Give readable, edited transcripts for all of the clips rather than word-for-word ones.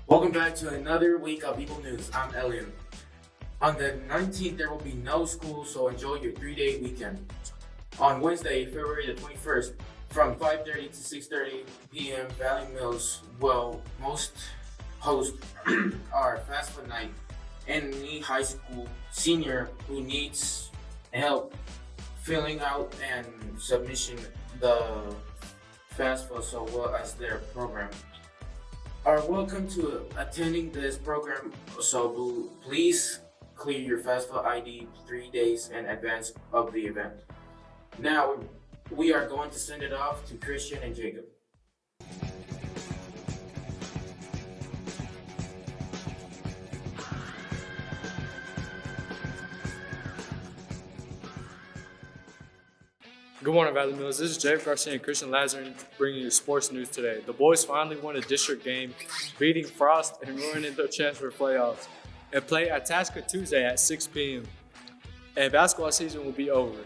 Welcome back to another week of Eagle News. I'm Elian. On the 19th, there will be no school, so enjoy your 3-day weekend. On Wednesday, February the 21st, from 5:30 to 6:30 p.m., Valley Mills will host our fast food night. Any high school senior who needs help filling out and submission the fast food so well as their program are welcome to attending this program, so please clear your FAFSA ID 3 days in advance of the event. Now, we are going to send it off to Christian and Jacob. Good morning, Valley Mills. This is Jake Garcia and Christian Lazarus bringing you sports news today. The boys finally won a district game, beating Frost and ruining their chance for playoffs, and play at Tasca Tuesday at 6 p.m. And basketball season will be over.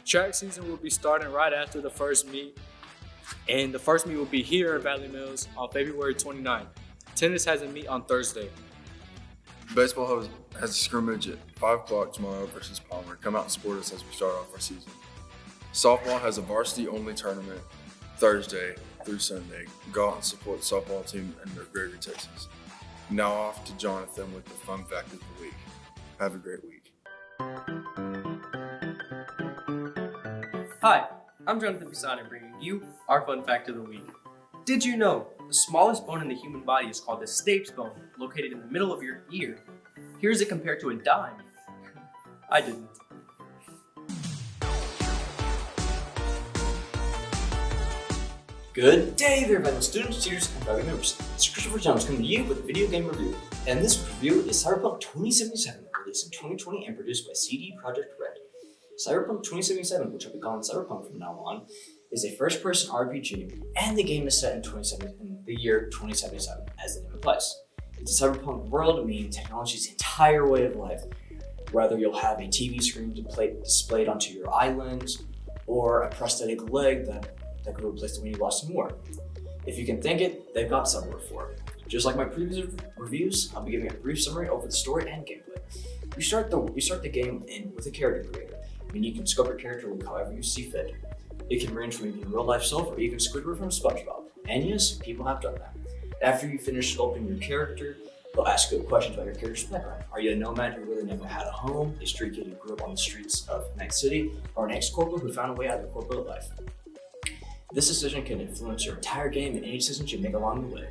Track season will be starting right after the first meet, and the first meet will be here at Valley Mills on February 29th. Tennis has a meet on Thursday. Baseball has a scrimmage at 5 o'clock tomorrow versus Palmer. Come out and support us as we start off our season. Softball has a varsity-only tournament Thursday through Sunday. Go out and support the softball team in Gregory, Texas. Now off to Jonathan with the fun fact of the week. Have a great week. Hi, I'm Jonathan Pisani bringing you our fun fact of the week. Did you know the smallest bone in the human body is called the stapes bone, located in the middle of your ear? Here's it compared to a dime. I didn't. Good day there, fellow students, teachers, and family members. It's Christopher Jones coming to you with a video game review. And this review is Cyberpunk 2077, released in 2020 and produced by CD Projekt Red. Cyberpunk 2077, which I'll be calling Cyberpunk from now on, is a first-person RPG, and the game is set in the year 2077, as the name implies. It's a cyberpunk world, meaning technology's entire way of life. Whether you'll have a TV screen displayed onto your island, or a prosthetic leg that could replace the one you lost and more. If you can think it, they've got somewhere for it. Just like my previous reviews, I'll be giving a brief summary over the story and gameplay. You start the game with a character creator, meaning you can sculpt your character look however you see fit. It can range from even real life self or even Squidward from SpongeBob. And yes, people have done that. After you finish sculpting your character, they'll ask you questions about your character's background. Are you a nomad who really never had a home, a street kid who grew up on the streets of Night City, or an ex-corporal who found a way out of the corporate life? This decision can influence your entire game and any decisions you make along the way.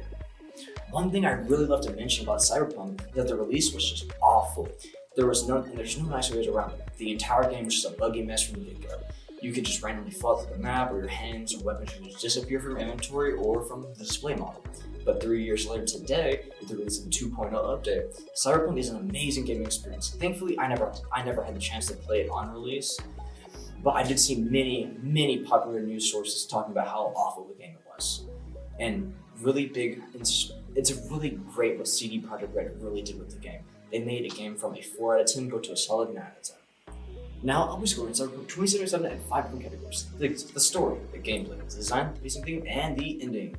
One thing I'd really love to mention about Cyberpunk is that the release was just awful. There's no nice ways around it. The entire game was just a buggy mess from the get-go. You could just randomly fall through the map, or your hands or weapons would just disappear from your inventory or from the display model. But 3 years later today, with the release of the 2.0 update, Cyberpunk is an amazing gaming experience. Thankfully, I never had the chance to play it on release, but I did see many popular news sources talking about how awful the game was. And it's really great what CD Projekt Red really did with the game. They made a game from a 4 out of 10 go to a solid 9 out of 10. Now I'll be scoring Cyberpunk 2077 in 5 different categories. The story, the gameplay, the design, the pacing theme, and the ending.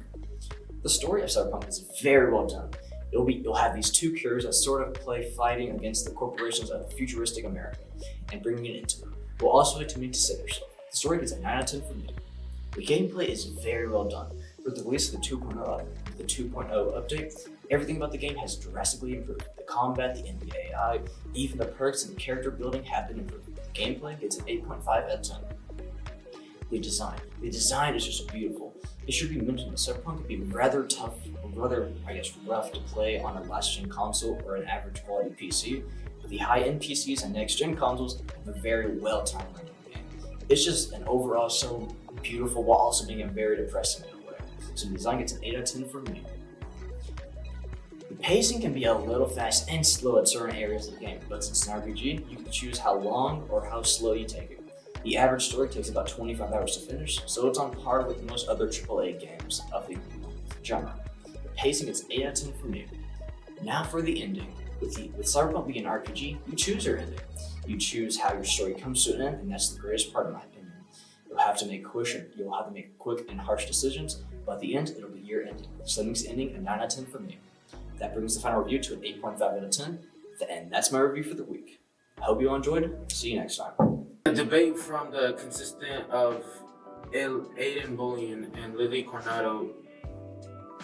The story of Cyberpunk is very well done. You'll have these two cures that sort of play fighting against the corporations of futuristic America and bringing it into them. Will also like to mean to save yourself. The story gets a 9 out of 10 from me. The gameplay is very well done. With the release of the 2.0 update, everything about the game has drastically improved. The combat, the enemy AI, even the perks and the character building have been improved. The gameplay gets an 8.5 out of 10. The design is just beautiful. It should be mentioned that Cyberpunk can be rather tough, or rather, rough to play on a last-gen console or an average quality PC. The high-end PCs and next-gen consoles have a very well-timed rendering game. It's just an overall so beautiful while also being a very depressing in a way. So the design gets an 8 out of 10 from me. The pacing can be a little fast and slow at certain areas of the game, but since it's an RPG, you can choose how long or how slow you take it. The average story takes about 25 hours to finish, so it's on par with most other AAA games of the genre. The pacing gets 8 out of 10 from me. Now for the ending. With Cyberpunk being an RPG, you choose your ending. You choose how your story comes to an end, and that's the greatest part in my opinion. You'll have to make quick and harsh decisions, but at the end, it'll be your ending. So that makes the ending a 9 out of 10 for me. That brings the final review to an 8.5 out of 10. And that's my review for the week. I hope you all enjoyed. See you next time. The debate from the consistent of Aiden Bullion and Lily Coronado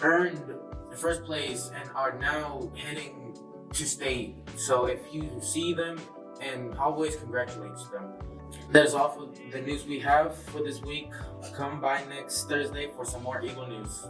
earned the first place and are now heading to state. So if you see them, and always congratulates them. That is all for the news we have for this week. Come by next Thursday for some more Eagle news.